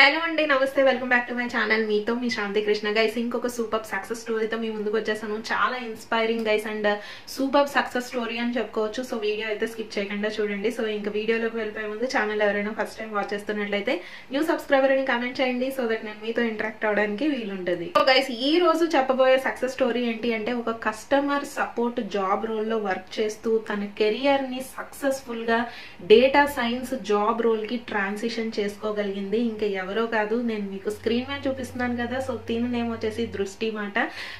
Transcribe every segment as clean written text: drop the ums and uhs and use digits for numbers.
Hello అండి, నమస్తే. Welcome back to my channel. మీతో మీ శాంతి కృష్ణ. గైస్, ఇంకొక సూపర్ సక్సెస్ స్టోరీతో మీ ముందుకు వచ్చేసాను. చాలా inspiring guys and super success story అని చెప్పుకోవచ్చు. సో వీడియో అయితే స్కిప్ చేయకుండా చూడండి. సో ఇంకా వీడియోలోకి వెళ్ళిపోయే ముందు ఛానల్ ఎవరైనా ఫస్ట్ టైం వాచ్ చేస్తున్నట్లయితే న్యూ సబ్స్క్రైబర్ అని కామెంట్ చేయండి, సో దట్ నేను మీతో ఇంటరాక్ట్ అవడానికి వీలుంటుంది. సో గైస్, ఈ రోజు చెప్పబోయే సక్సెస్ స్టోరీ ఏంటి అంటే, ఒక కస్టమర్ సపోర్ట్ జాబ్ రోల్ లో వర్క్ చేస్తూ తన కెరియర్ ని సక్సెస్ఫుల్ గా డేటా సైన్స్ జాబ్ రోల్ కి ట్రాన్సిషన్ చేసుకోగలిగింది. ఇంకా ఎవరో కాదు, నేను మీకు స్క్రీన్ మీద చూపిస్తున్నాను కదా. సో దీని నేమ్ వచ్చేసి దృష్టి మాట.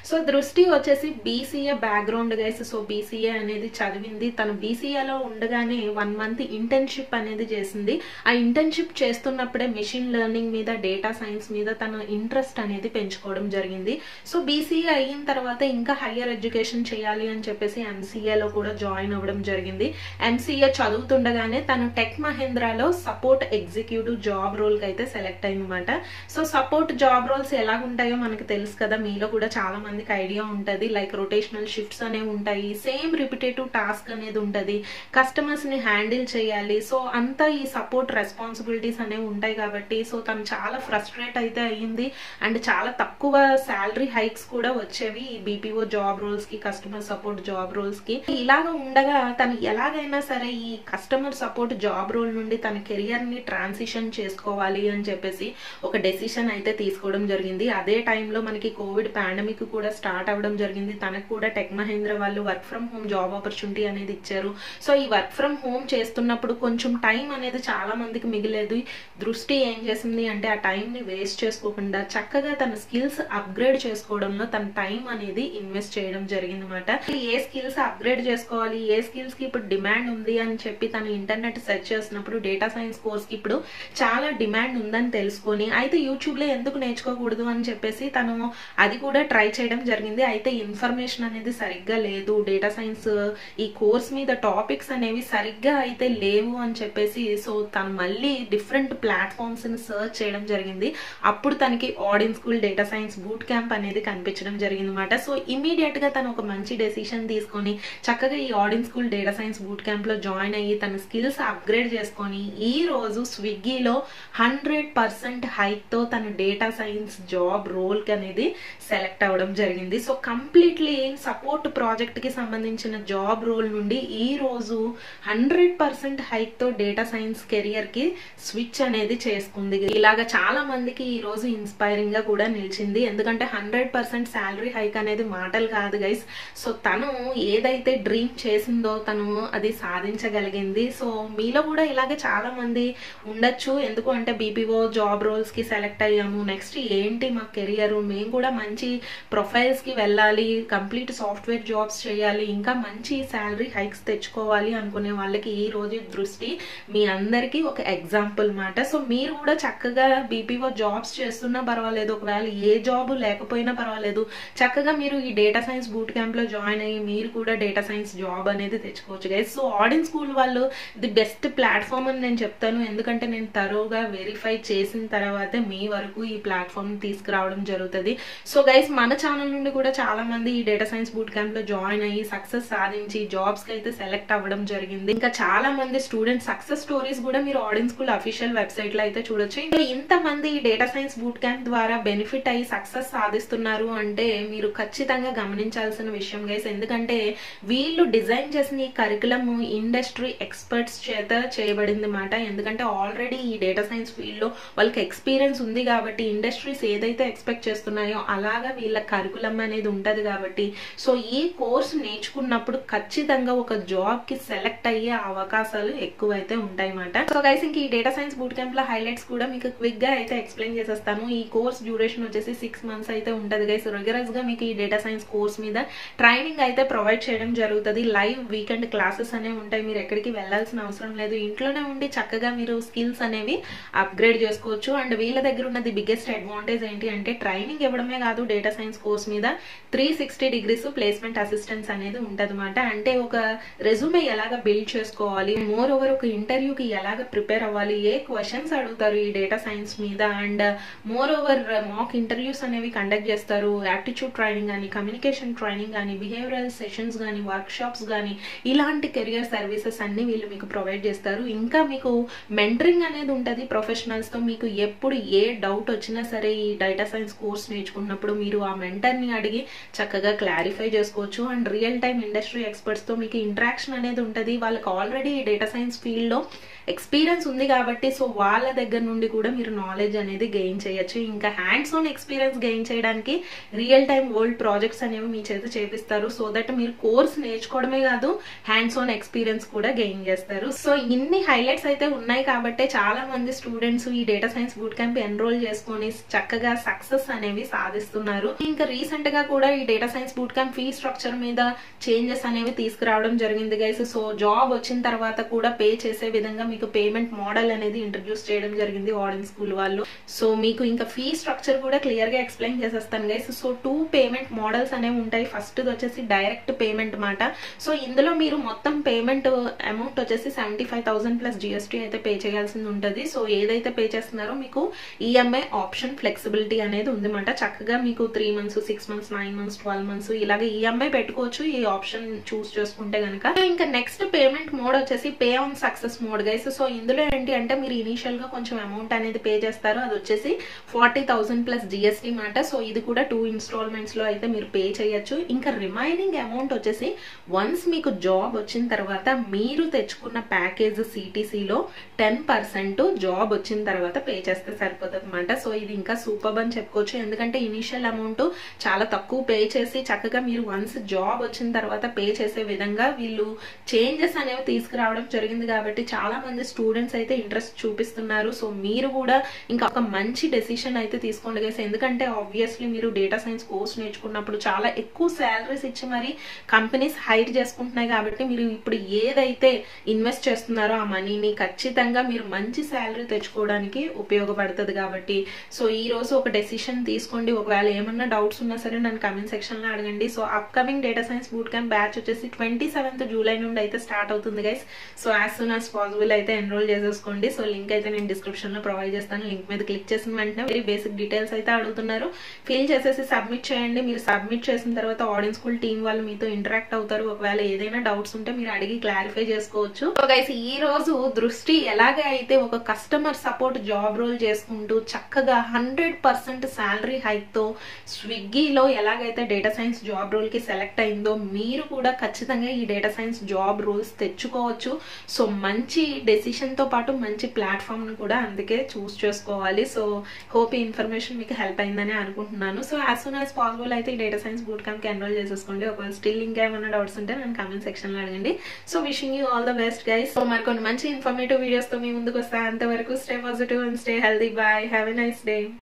సో దృష్టి వచ్చేసి BCA background guys. So BCA అనేది చదివింది. తను బీసీఏలో ఉండగానే 1 month ఇంటర్న్షిప్ అనేది చేసింది. ఆ ఇంటర్న్షిప్ చేస్తున్నప్పుడే మెషిన్ లెర్నింగ్ మీద, డేటా సైన్స్ మీద తన ఇంట్రెస్ట్ అనేది పెంచుకోవడం జరిగింది. సో బీసీఏ అయిన తర్వాత ఇంకా హయ్యర్ ఎడ్యుకేషన్ చేయాలి అని చెప్పేసి ఎంసీఏలో కూడా జాయిన్ అవ్వడం జరిగింది. ఎంసీఏ చదువుతుండగానే తను టెక్ మహేంద్రాలో సపోర్ట్ ఎగ్జిక్యూటివ్ జాబ్ రోల్ కి అయితే సెలెక్ట్ అయిందన్నమాట. సో సపోర్ట్ జాబ్ రోల్స్ ఎలా ఉంటాయో మనకు తెలుసు కదా, మీలో కూడా చాలా మందికి ఐడియా ఉంటది. లైక్ రొటేషనల్ షిఫ్ట్స్ అనేవి ఉంటాయి, సేమ్ రిపిటేటివ్ టాస్క్ అనేది ఉంటది, కస్టమర్స్ ని హ్యాండిల్ చేయాలి. సో అంతా ఈ సపోర్ట్ రెస్పాన్సిబిలిటీస్ అనేవి ఉంటాయి కాబట్టి సో తను చాలా ఫ్రస్ట్రేట్ అయితే అయ్యింది. అండ్ చాలా తక్కువ శాలరీ హైక్స్ కూడా వచ్చేవి ఈ బీపీఓ జాబ్ రోల్స్ కి, కస్టమర్ సపోర్ట్ జాబ్ రోల్స్ కి. ఇలాగ ఉండగా తను ఎలాగైనా సరే ఈ కస్టమర్ సపోర్ట్ జాబ్ రోల్ నుండి తన కెరియర్ ని ట్రాన్సిషన్ చేసుకోవాలి అని చెప్పేసి ఒక డెసిషన్ అయితే తీసుకోవడం జరిగింది. అదే టైంలో మనకి కోవిడ్ పాండమిక్ కూడా స్టార్ట్ అవ్వడం జరిగింది. తనకు కూడా టెక్ మహేంద్ర వాళ్ళు work from home job opportunity అనేది ఇచ్చారు. సో ఈ వర్క్ ఫ్రమ్ హోమ్ చేస్తున్నప్పుడు కొంచెం టైం అనేది చాలా మందికి మిగిలేదు. దృష్టి ఏం చేసింది అంటే, ఆ టైం ని వేస్ట్ చేసుకోకుండా చక్కగా తన స్కిల్స్ అప్గ్రేడ్ చేసుకోవడంలో తన టైం అనేది ఇన్వెస్ట్ చేయడం జరిగింది అనమాట. ఏ స్కిల్స్ అప్గ్రేడ్ చేసుకోవాలి, ఏ స్కిల్స్ కి ఇప్పుడు డిమాండ్ ఉంది అని చెప్పి తను ఇంటర్నెట్ సెర్చ్ చేసినప్పుడు డేటా సైన్స్ కోర్స్ కి ఇప్పుడు చాలా డిమాండ్ ఉందని తెలుసుకొని, అయితే యూట్యూబ్ లో ఎందుకు నేర్చుకోకూడదు అని చెప్పేసి తను అది కూడా ట్రై చేయడం జరిగింది. అయితే ఇన్ఫర్మేషన్ అనేది సరిగ్గా లేదు, డేటా సైన్స్ ఈ కోర్స్ మీద టాపిక్స్ అనేవి సరిగ్గా అయితే లేవు అని చెప్పేసి సో తను మళ్ళీ డిఫరెంట్ ప్లాట్ఫామ్స్ ని సర్చ్ చేయడం జరిగింది. అప్పుడు తనకి Odin school data science boot camp అనేది కనిపించడం జరిగింది అనమాట. సో ఇమీడియట్ గా తను ఒక మంచి డెసిషన్ తీసుకొని చక్కగా ఈ Odin school data science boot camp లో జాయిన్ అయ్యి తన స్కిల్స్ అప్గ్రేడ్ చేసుకొని ఈ రోజు స్విగ్గీలో 100% హైక్ తో తన డేటా సైన్స్ జాబ్ రోల్ కి అనేది సెలెక్ట్ అవ్వడం జరిగింది. సో కంప్లీట్లీ సపోర్ట్ ప్రాజెక్ట్ కి సంబంధించిన జాబ్ రోల్ నుండి ఈ రోజు 100% హైక్ తో డేటా సైన్స్ కెరియర్ కి స్విచ్ అనేది చేసుకుంది. ఇలాగ చాలా మందికి ఈ రోజు ఇన్స్పైరింగ్ గా కూడా నిలిచింది. ఎందుకంటే 100% శాలరీ హైక్ అనేది మాటలు కాదు గైస్. సో తను ఏదైతే డ్రీమ్ చేసిందో తను అది సాధించగలిగింది. సో మీలో కూడా ఇలాగే చాలా మంది ఉండొచ్చు. ఎందుకు అంటే బీపీఓ జాబ్ రోల్స్ కి సెలెక్ట్ అయ్యాము, నెక్స్ట్ ఏంటి మా కెరియర్, మేము కూడా మంచి ప్రొఫైల్స్ కి వెళ్ళాలి, కంప్లీట్ సాఫ్ట్వేర్ జాబ్స్ చేయాలి, ఇంకా మంచి శాలరీ హైక్స్ తెచ్చుకోవాలి అనుకునే వాళ్ళకి ఈ రోజు దృష్టి మీ అందరికీ ఒక ఎగ్జాంపుల్ మాట. సో మీరు కూడా చక్కగా బీపీఓ జాబ్స్ చేస్తున్నా పర్వాలేదు, ఒకవేళ ఏ జాబ్ లేకపోయినా పర్వాలేదు, చక్కగా మీరు ఈ డేటా సైన్స్ బూట్ క్యాంప్ లో జాయిన్ అయ్యి మీరు కూడా డేటా సైన్స్ జాబ్ అనేది తెచ్చుకోవచ్చు గైస్. సో ఆడియన్ స్కూల్ వాళ్ళు ది బెస్ట్ ప్లాట్ఫామ్ అని నేను చెప్తాను. ఎందుకంటే నేను తరోగా వెరిఫై చేసిన తర్వాతే మీ వరకు ఈ ప్లాట్ఫామ్ తీసుకురావడం జరుగుతుంది. సో గైస్, మన ఛానల్ నుండి కూడా చాలా మంది ఈ డేటా సైన్స్ బూట్ క్యాంప్ లో జాయిన్ అయ్యి సక్సెస్ సాధించి జాబ్స్ కి అయితే సెలెక్ట్ అవ్వడం జరిగింది. ఇంకా చాలా మంది స్టూడెంట్ సక్సెస్ స్టోరీస్ కూడా మీరు ఆడియన్ స్కూల్ అఫీషియల్ వెబ్సైట్ లో అయితే చూడొచ్చు. ఇంకా ఇంతమంది ఈ డేటా సైన్స్ బూట్ క్యాంప్ ద్వారా బెనిఫిట్ అయ్యి సక్సెస్ సాధిస్తున్నారు అంటే మీరు ఖచ్చితంగా గమనించాల్సిన విషయం గైస్. ఎందుకంటే వీళ్ళు డిజైన్ చేసిన ఈ కరికులం ఇండస్ట్రీ ఎక్స్పర్ట్స్ చేత చేయబడింది మాట. ఎందుకంటే ఆల్రెడీ ఈ డేటా సైన్స్ ఫీల్డ్ లో వాళ్ళకి ఎక్స్పీరియన్స్ ఉంది కాబట్టి ఇండస్ట్రీస్ ఏదైతే ఎక్స్పెక్ట్ చేస్తున్నాయో అలాగా వీళ్ళ కరికులం అనేది ఉంటది కాబట్టి సో ఈ కోర్స్ నేర్చుకున్నప్పుడు ఖచ్చితంగా ఒక జాబ్ కి సెలెక్ట్ అయ్యే అవకాశాలు ఎక్కువైతే ఉంటాయి అన్నమాట. సో గైస్, ఇంక ఈ డేటా సైన్స్ బూట్ క్యాంప్ లో హైలైట్స్ కూడా మీకు క్విక్ గా అయితే ఎక్స్ప్లెయిన్ చేసేస్తాను. ఈ కోర్స్ డ్యూరేషన్ వచ్చేసి 6 months అయితే ఉంటది గైస్. రెగ్యులర్స్ గా మీకు ఈ డేటా సైన్స్ కోర్స్ మీద ట్రైనింగ్ అయితే ప్రొవైడ్ చేయడం జరుగుతుంది. లైవ్ వీకెండ్ క్లాసెస్ అనేవి ఉంటాయి. మీరు ఎక్కడికి వెళ్లాల్సిన అవసరం లేదు, ఇంట్లోనే ఉండి చక్కగా మీరు స్కిల్స్ అనేవి అప్గ్రేడ్ చేసుకోవచ్చు. అండ్ వీళ్ళ దగ్గర ఉన్నది బిగ్గెస్ట్ అడ్వాంటేజ్ ఏంటి అంటే ట్రైనింగ్ ఇవ్వడమే కాదు, డేటా సైన్స్ కోర్స్ మీద 360 degrees ప్లేస్మెంట్ అసిస్టెన్స్ అనేది ఉంటదన్నమాట. అంటే ఒక రెజ్యూమే ఎలాగ బిల్డ్ చేసుకోవాలి, మోర్ ఓవర్ ఒక ఇంటర్వ్యూకి ఎలాగ ప్రిపేర్ అవ్వాలి, ఏ క్వశ్చన్స్ అడుగుతారు ఈ డేటా సైన్స్ మీద, and more over mock interviews అనేవి కండక్ట్ చేస్తారు. యాప్టిట్యూడ్ ట్రైనింగ్ కానీ, కమ్యూనికేషన్ ట్రైనింగ్ కానీ, బిహేవియరల్ సెషన్స్ కానీ, వర్క్ షాప్స్ కానీ, ఇలాంటి కెరియర్ సర్వీసెస్ అన్ని వీళ్ళు మీకు ప్రొవైడ్ చేస్తారు. ఇంకా మీకు మెంటరింగ్ అనేది ఉంటది ప్రొఫెషనల్స్ తో. మీ మీకు ఎప్పుడు ఏ డౌట్ వచ్చినా సరే ఈ డేటా సైన్స్ కోర్స్ నేర్చుకున్నప్పుడు మీరు ఆ మెంటర్ని అడిగి చక్కగా క్లారిఫై చేసుకోవచ్చు. అండ్ రియల్ టైమ్ ఇండస్ట్రీ ఎక్స్పర్ట్స్తో మీకు ఇంటరాక్షన్ అనేది ఉంటుంది. వాళ్ళకి ఆల్రెడీ ఈ డేటా సైన్స్ ఫీల్డ్లో ఎక్స్పీరియన్స్ ఉంది కాబట్టి సో వాళ్ళ దగ్గర నుండి కూడా మీరు నాలెడ్జ్ అనేది గెయిన్ చేయొచ్చు. ఇంకా హ్యాండ్స్ ఆన్ ఎక్స్పీరియన్స్ గెయిన్ చేయడానికి రియల్ టైమ్ వరల్డ్ ప్రాజెక్ట్స్ అనేవి మీ చేత చేపిస్తారు. సో దట్ మీరు కోర్స్ నేర్చుకోవడమే కాదు హ్యాండ్స్ ఆన్ ఎక్స్పీరియన్స్ కూడా గెయిన్ చేస్తారు. సో ఇన్ని హైలైట్స్ అయితే ఉన్నాయి కాబట్టి చాలా మంది స్టూడెంట్స్ ఈ data science boot camp enrol చేసుకొని చక్కగా సక్సెస్ అనేవి సాధిస్తున్నారు. ఇంకా రీసెంట్ గా కూడా ఈ data science boot camp fee structure మీద చేంజెస్ అనేవి తీసుకురావడం జరిగింది గైస్. సో జాబ్ వచ్చిన తర్వాత కూడా పే చేసే విధంగా మీకు పేమెంట్ మోడల్ అనేది ఇంట్రడ్యూస్ చేయడం జరిగింది ఆడియన్స్ స్కూల్ వాళ్ళు. సో మీకు ఇంకా ఫీ స్ట్రక్చర్ కూడా క్లియర్ గా ఎక్స్ప్లెయిన్ చేసేస్తాను గైస్. సో 2 పేమెంట్ మోడల్స్ అనేవి ఉంటాయి. ఫస్ట్ వచ్చేసి డైరెక్ట్ పేమెంట్ మాట. సో ఇందులో మీరు మొత్తం పేమెంట్ అమౌంట్ వచ్చేసి 75,000 ప్లస్ జిఎస్టీ అయితే పే చేయాల్సి ఉంటుంది. సో ఏదైతే పే చేస్తున్నారో మీకు ఈఎంఐ ఆప్షన్ ఫ్లెక్సిబిలిటీ అనేది ఉందన్నమాట. చక్కగా మీకు 3 months 6 months 9 months 12 months ఇలాగే ఈఎంఐ పెట్టుకోవచ్చు ఈ ఆప్షన్ చూస్ చేసుకుంటే కనుక. ఇంకా నెక్స్ట్ పేమెంట్ మోడ్ వచ్చేసి pay on success mode guys. So ఇందులో ఏంటి అంటే మీరు ఇనిషియల్ గా కొంచెం అమౌంట్ అనేది పే చేస్తారు. అది వచ్చేసి 40,000 ప్లస్ జిఎస్టీ మాట. సో ఇది కూడా 2 ఇన్స్టాల్మెంట్స్ లో అయితే మీరు పే చేయొచ్చు. ఇంకా రిమైనింగ్ అమౌంట్ వచ్చేసి వన్స్ మీకు జాబ్ వచ్చిన తర్వాత మీరు తెచ్చుకున్న ప్యాకేజ్ సిటీసీలో 10% జాబ్ వచ్చిన తర్వాత పే చేస్తే సరిపోతుంది అనమాట. సో ఇది ఇంకా సూపర్ అని చెప్పుకోవచ్చు. ఎందుకంటే ఇనిషియల్ అమౌంట్ చాలా తక్కువ పే చేసి చక్కగా మీరు వన్స్ జాబ్ వచ్చిన తర్వాత పే చేసే విధంగా వీళ్ళు చేంజెస్ అనేవి తీసుకురావడం జరిగింది కాబట్టి చాలా మంది స్టూడెంట్స్ అయితే ఇంట్రెస్ట్ చూపిస్తున్నారు. సో మీరు కూడా ఇంకా ఒక మంచి డెసిషన్ అయితే తీసుకోండి గైస్. ఎందుకంటే ఆబ్వియస్లీ మీరు డేటా సైన్స్ కోర్స్ నేర్చుకున్నప్పుడు చాలా ఎక్కువ శాలరీస్ ఇచ్చి మరి కంపెనీస్ హైర్ చేసుకుంటున్నాయి కాబట్టి మీరు ఇప్పుడు ఏదైతే ఇన్వెస్ట్ చేస్తున్నారో ఆ మనీని ఖచ్చితంగా మీరు మంచి శాలరీ తెచ్చుకోవడానికి ఉపయోగపడుతుంది కాబట్టి సో ఈ రోజు ఒక డెసిషన్ తీసుకోండి. ఒకవేళ ఏమన్నా డౌట్స్ ఉన్నా సరే నన్ను కమెంట్ సెక్షన్ లో అడగండి. So upcoming data science boot camp batch వచ్చేసి 27th జూలై నుండి అయితే స్టార్ట్ అవుతుంది guys. So as soon as possible అయితే ఎన్రోల్ చేసేసుకోండి. సో లింక్ అయితే నేను డిస్క్రిప్షన్ లో ప్రొవైడ్ చేస్తాను. లింక్ మీద క్లిక్ చేసిన వెంటనే వెరీ బేసిక్ డీటెయిల్స్ అయితే అడుగుతున్నారు. ఫిల్ చేసేసి సబ్మిట్ చేయండి. మీరు సబ్మిట్ చేసిన తర్వాత ఆడియన్స్ స్కూల్ టీం వాళ్ళు మీతో ఇంటరాక్ట్ అవుతారు. ఒకవేళ ఏదైనా డౌట్స్ ఉంటే మీరు అడిగి క్లారిఫై చేసుకోవచ్చు. సో గైస్ ఈ రోజు దృష్టి ఎలాగే అయితే ఒక కస్టమర్ సపోర్ట్ జాబ్ రోల్ చేసుకుంటూ చక్కగా 100% శాలరీ హైక్ తో స్విగ్గీలో ఎలాగైతే డేటా సైన్స్ జాబ్ రోల్ కి సెలెక్ట్ అయిందో మీరు కూడా ఖచ్చితంగా ఈ డేటా సైన్స్ జాబ్ రోల్స్ తెచ్చుకోవచ్చు. సో మంచి డెసిషన్ తో పాటు మంచి ప్లాట్ఫామ్ ను కూడా అందుకే చూస్ చేసుకోవాలి. సో హోప్ ఈ ఇన్ఫర్మేషన్ మీకు హెల్ప్ అయిందని అనుకుంటున్నాను. So as soon as possible అయితే ఈ డేటా సైన్స్ బూట్ క్యాంప్ కి ఎన్రోల్ చేసేసుకోండి. ఒకవేళ స్టిల్ ఇంకా ఏమైనా డౌట్స్ ఉంటే నన్ను కామెంట్ సెక్షన్ లో అడగండి. So wishing you all the best guys. So మరి కొన్ని మంచి ఇన్ఫర్మేటివ్ వీడియోస్ తో మీ ముందుకు వస్తా. అంతవరకు stay positive and stay healthy. Bye. Have a nice day.